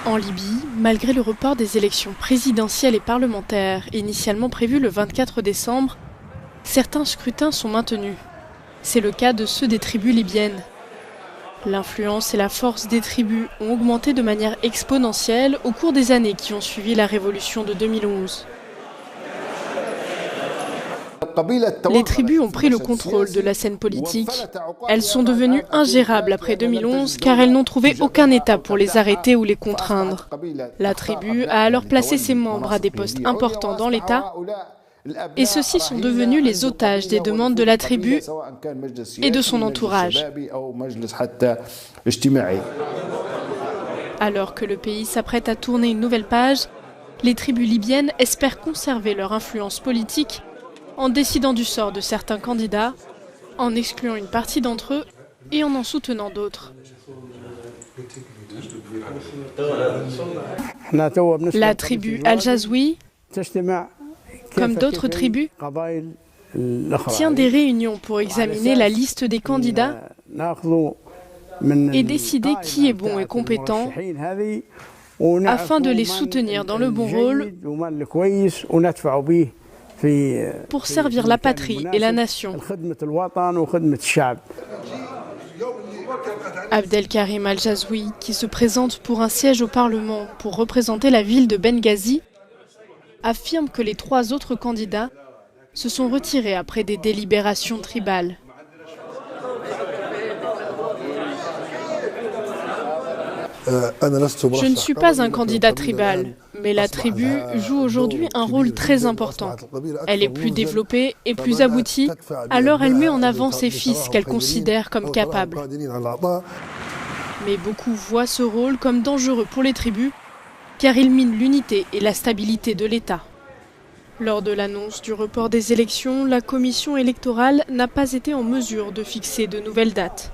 En Libye, malgré le report des élections présidentielles et parlementaires, initialement prévues le 24 décembre, certains scrutins sont maintenus. C'est le cas de ceux des tribus libyennes. L'influence et la force des tribus ont augmenté de manière exponentielle au cours des années qui ont suivi la révolution de 2011. Les tribus ont pris le contrôle de la scène politique. Elles sont devenues ingérables après 2011 car elles n'ont trouvé aucun État pour les arrêter ou les contraindre. La tribu a alors placé ses membres à des postes importants dans l'État et ceux-ci sont devenus les otages des demandes de la tribu et de son entourage. Alors que le pays s'apprête à tourner une nouvelle page, les tribus libyennes espèrent conserver leur influence politique en décidant du sort de certains candidats, en excluant une partie d'entre eux et en soutenant d'autres. La tribu Al-Jazouï, comme d'autres tribus, tient des réunions pour examiner la liste des candidats et décider qui est bon et compétent afin de les soutenir dans le bon rôle pour servir la patrie et la nation. Abdelkarim Al-Jazouï, qui se présente pour un siège au Parlement pour représenter la ville de Benghazi, affirme que les 3 autres candidats se sont retirés après des délibérations tribales. Je ne suis pas un candidat tribal, mais la tribu joue aujourd'hui un rôle très important. Elle est plus développée et plus aboutie, alors elle met en avant ses fils qu'elle considère comme capables. Mais beaucoup voient ce rôle comme dangereux pour les tribus, car il mine l'unité et la stabilité de l'État. Lors de l'annonce du report des élections, la commission électorale n'a pas été en mesure de fixer de nouvelles dates.